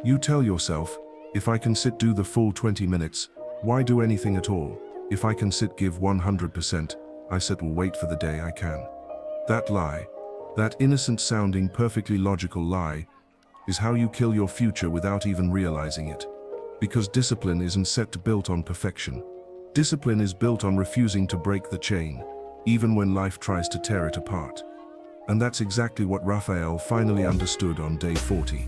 You tell yourself, if I can sit do the full 20 minutes, why do anything at all? If I can sit give 100%, I sit will wait for the day I can. That lie, that innocent sounding perfectly logical lie, is how you kill your future without even realizing it. Because discipline isn't built on perfection. Discipline is built on refusing to break the chain, even when life tries to tear it apart. And that's exactly what Raphael finally understood on day 40.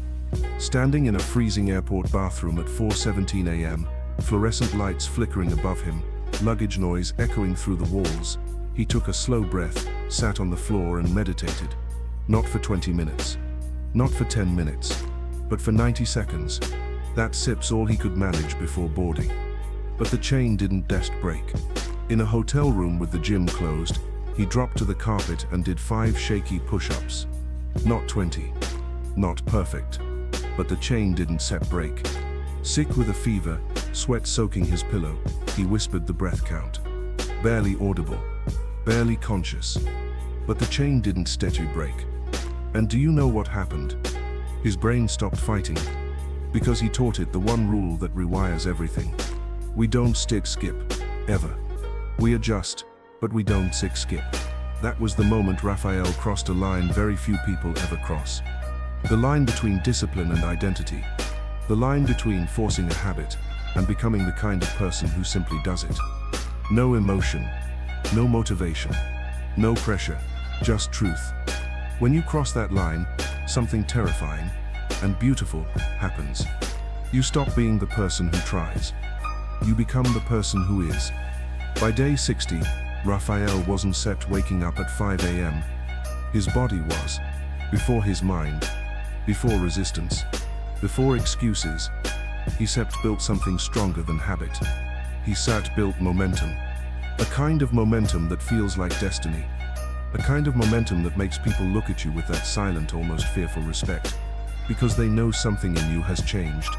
Standing in a freezing airport bathroom at 4:17 a.m., fluorescent lights flickering above him, luggage noise echoing through the walls, he took a slow breath, sat on the floor and meditated. Not for 20 minutes. Not for 10 minutes. But for 90 seconds. That sip's all he could manage before boarding. But the chain didn't break. In a hotel room with the gym closed, he dropped to the carpet and did 5 shaky push-ups. Not 20. Not perfect. But the chain didn't break. Sick with a fever, sweat soaking his pillow, he whispered the breath count. Barely audible. Barely conscious. But the chain didn't break. And do you know what happened? His brain stopped fighting. Because he taught it the one rule that rewires everything. We don't skip, ever. We adjust, but we don't skip. That was the moment Raphael crossed a line very few people ever cross. The line between discipline and identity. The line between forcing a habit and becoming the kind of person who simply does it. No emotion, no motivation, no pressure, just truth. When you cross that line, something terrifying and beautiful happens. You stop being the person who tries. You become the person who is. By day 60, Raphael wasn't waking up at 5 a.m. His body was. Before his mind. Before resistance. Before excuses. He built something stronger than habit. He built momentum. A kind of momentum that feels like destiny. A kind of momentum that makes people look at you with that silent, almost fearful respect. Because they know something in you has changed.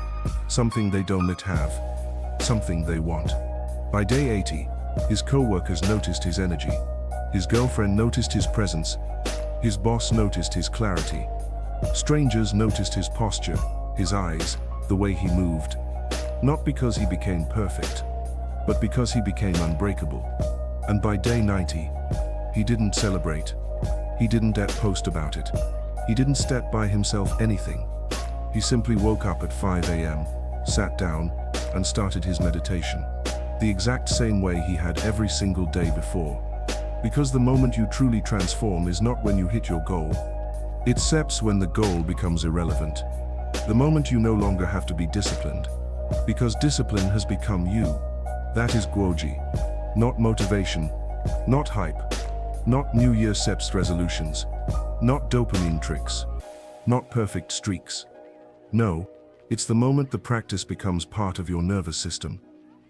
Something they don't have. Something they want. By day 80, his co-workers noticed his energy. His girlfriend noticed his presence. His boss noticed his clarity. Strangers noticed his posture, his eyes, the way he moved. Not because he became perfect, but because he became unbreakable. And by day 90, he didn't celebrate. He didn't post about it. He didn't by himself anything. He simply woke up at 5 a.m., sat down, and started his meditation. The exact same way he had every single day before. Because the moment you truly transform is not when you hit your goal. It's when the goal becomes irrelevant. The moment you no longer have to be disciplined. Because discipline has become you. That is Guoji. Not motivation. Not hype. Not New Year resolutions. Not dopamine tricks. Not perfect streaks. No, it's the moment the practice becomes part of your nervous system.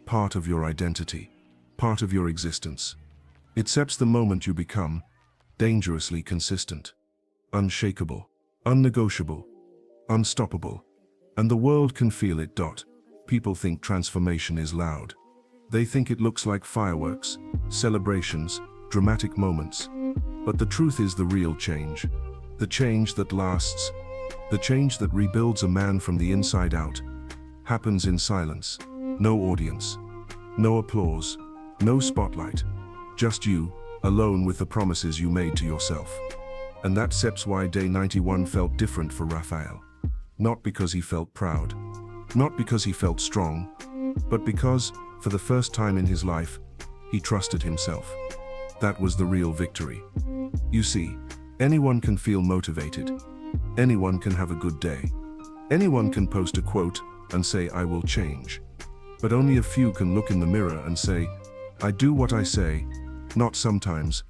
Part of your identity. Part of your existence. It's the moment you become dangerously consistent. Unshakable. Unnegotiable. Unstoppable. And the world can feel it. People think transformation is loud. They think it looks like fireworks, celebrations, dramatic moments. But the truth is the real change. The change that lasts. The change that rebuilds a man from the inside out. Happens in silence. No audience. No applause. No spotlight. Just you, alone with the promises you made to yourself. And that's why day 91 felt different for Raphael. Not because he felt proud. Not because he felt strong. But because, for the first time in his life, he trusted himself. That was the real victory. You see, anyone can feel motivated. Anyone can have a good day. Anyone can post a quote and say, I will change. But only a few can look in the mirror and say, I do what I say, not sometimes.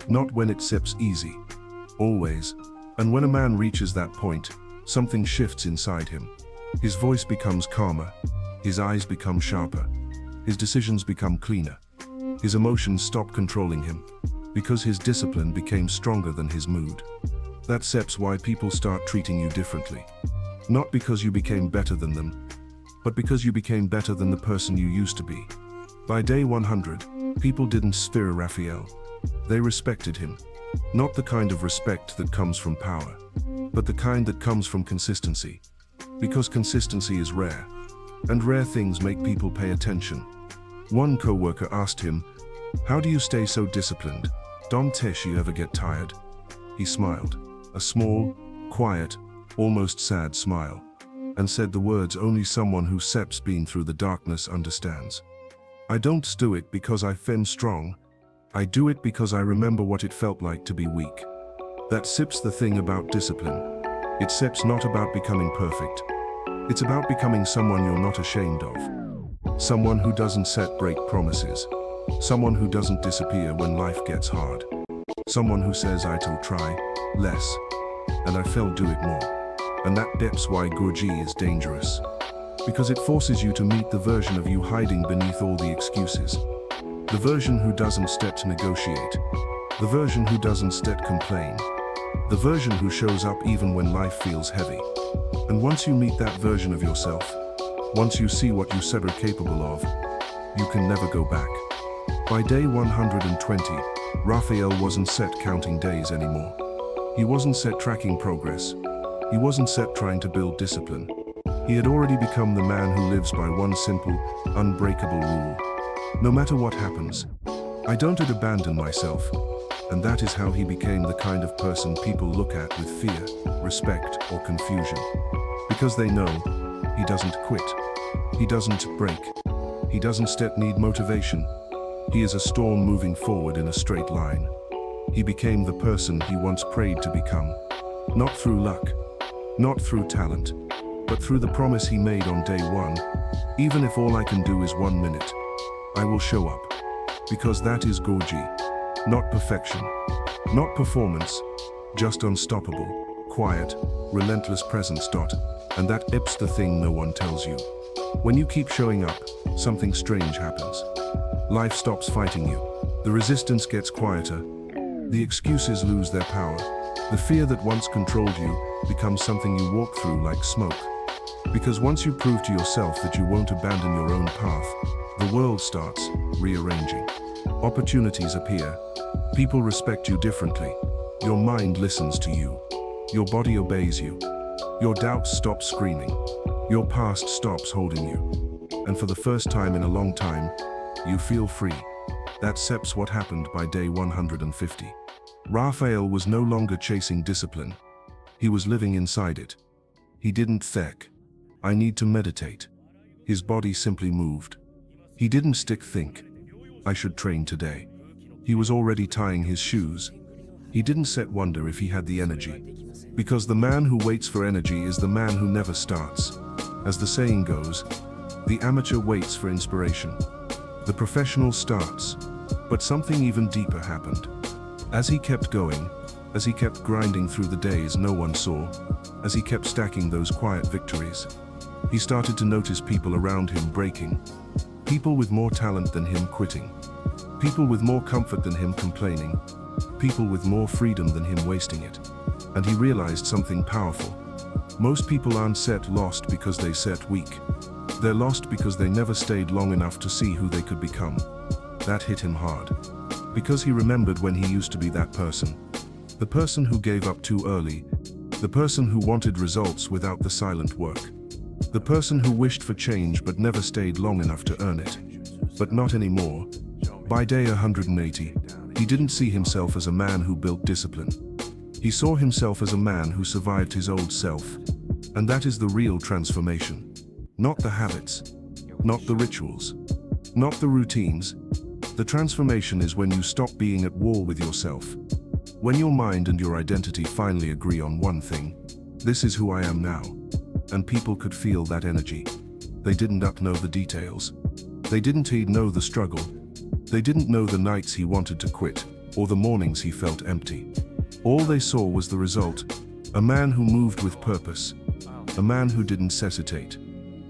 Not when it sips easy. Always. And when a man reaches that point, something shifts inside him. His voice becomes calmer. His eyes become sharper. His decisions become cleaner. His emotions stop controlling him. Because his discipline became stronger than his mood. That's why people start treating you differently. Not because you became better than them, but because you became better than the person you used to be. By day 100, people didn't fear Raphael. They respected him. Not the kind of respect that comes from power, but the kind that comes from consistency. Because consistency is rare, and rare things make people pay attention. One co-worker asked him, "How do you stay so disciplined? Don't you ever get tired?" He smiled, a small, quiet, almost sad smile, and said the words only someone who seps been through the darkness understands. "I don't do it because I feel strong. I do it because I remember what it felt like to be weak." That sips the thing about discipline. It sips not about becoming perfect. It's about becoming someone you're not ashamed of. Someone who doesn't break promises. Someone who doesn't disappear when life gets hard. Someone who says I'll try less, and I feel do it more. And that's why Gorgi is dangerous. Because it forces you to meet the version of you hiding beneath all the excuses. The version who doesn't to negotiate. The version who doesn't complain. The version who shows up even when life feels heavy. And once you meet that version of yourself, once you see what you are capable of, you can never go back. By day 120, Raphael wasn't counting days anymore. He wasn't tracking progress. He wasn't trying to build discipline. He had already become the man who lives by one simple, unbreakable rule. No matter what happens, I don't abandon myself. And that is how he became the kind of person people look at with fear, respect, or confusion. Because they know, he doesn't quit. He doesn't break. He doesn't need motivation. He is a storm moving forward in a straight line. He became the person he once prayed to become. Not through luck, not through talent, but through the promise he made on day one. Even if all I can do is 1 minute, I will show up. Because that is Gorgi. Not perfection, not performance, just unstoppable, quiet, relentless presence. And that's the thing no one tells you. When you keep showing up, something strange happens. Life stops fighting you. The resistance gets quieter. The excuses lose their power. The fear that once controlled you becomes something you walk through like smoke. Because once you prove to yourself that you won't abandon your own path, the world starts rearranging. Opportunities appear. People respect you differently. Your mind listens to you. Your body obeys you. Your doubts stop screaming. Your past stops holding you. And for the first time in a long time, you feel free. That's what happened by day 150. Raphael was no longer chasing discipline. He was living inside it. He didn't think, "I need to meditate." His body simply moved. He didn't think, "I should train today." He was already tying his shoes. He didn't wonder if he had the energy. Because the man who waits for energy is the man who never starts. As the saying goes, the amateur waits for inspiration. The professional starts. But something even deeper happened. As he kept going, as he kept grinding through the days no one saw, as he kept stacking those quiet victories, he started to notice people around him breaking. People with more talent than him quitting. People with more comfort than him complaining. People with more freedom than him wasting it. And he realized something powerful. Most people aren't lost because they weak. They're lost because they never stayed long enough to see who they could become. That hit him hard. Because he remembered when he used to be that person. The person who gave up too early. The person who wanted results without the silent work. The person who wished for change but never stayed long enough to earn it. But not anymore. By day 180, he didn't see himself as a man who built discipline. He saw himself as a man who survived his old self. And that is the real transformation. Not the habits. Not the rituals. Not the routines. The transformation is when you stop being at war with yourself. When your mind and your identity finally agree on one thing. This is who I am now. And people could feel that energy. They didn't know the details. They didn't know the struggle. They didn't know the nights he wanted to quit, or the mornings he felt empty. All they saw was the result. A man who moved with purpose. A man who didn't hesitate.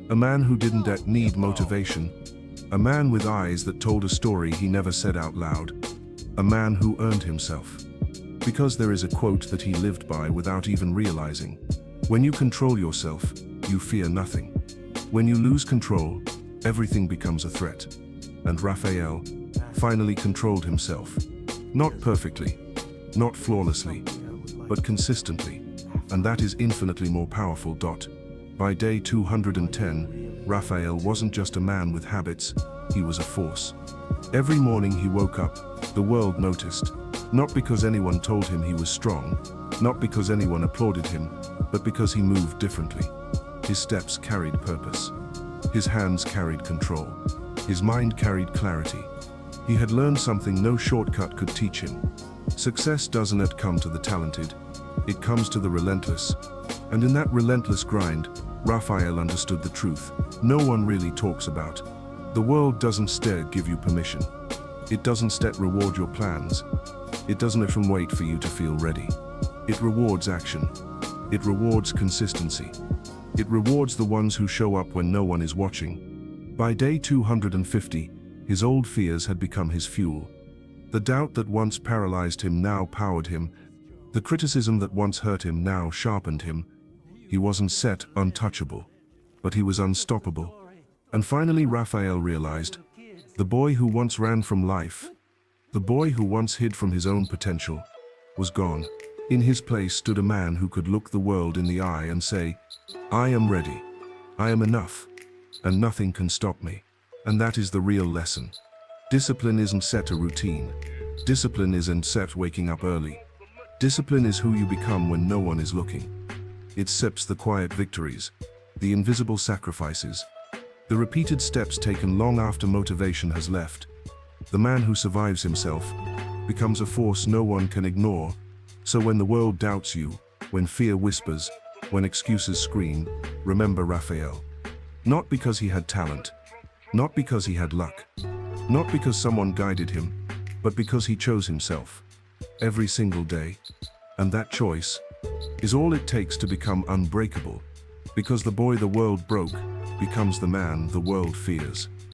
A man who didn't need motivation. A man with eyes that told a story he never said out loud. A man who earned himself. Because there is a quote that he lived by without even realizing. When you control yourself, you fear nothing. When you lose control, everything becomes a threat. And Raphael finally controlled himself. Not perfectly, not flawlessly, but consistently. And that is infinitely more powerful. By day 210, Raphael wasn't just a man with habits, he was a force. Every morning he woke up, the world noticed. Not because anyone told him he was strong, not because anyone applauded him, but because he moved differently. His steps carried purpose. His hands carried control. His mind carried clarity. He had learned something no shortcut could teach him. Success doesn't come to the talented, it comes to the relentless. And in that relentless grind, Raphael understood the truth no one really talks about. The world doesn't give you permission. It doesn't reward your plans. It doesn't even wait for you to feel ready. It rewards action. It rewards consistency. It rewards the ones who show up when no one is watching. By day 250, his old fears had become his fuel. The doubt that once paralyzed him now powered him. The criticism that once hurt him now sharpened him. He wasn't untouchable, but he was unstoppable. And finally Raphael realized, the boy who once ran from life, the boy who once hid from his own potential, was gone. In his place stood a man who could look the world in the eye and say, I am ready, I am enough, and nothing can stop me. And that is the real lesson. Discipline isn't set a routine. Discipline isn't set waking up early. Discipline is who you become when no one is looking. It sips the quiet victories, the invisible sacrifices, the repeated steps taken long after motivation has left. The man who survives himself becomes a force no one can ignore. So when the world doubts you, when fear whispers, when excuses scream, remember Raphael. Not because he had talent, not because he had luck, not because someone guided him, but because he chose himself every single day. And that choice is all it takes to become unbreakable, because the boy the world broke becomes the man the world fears.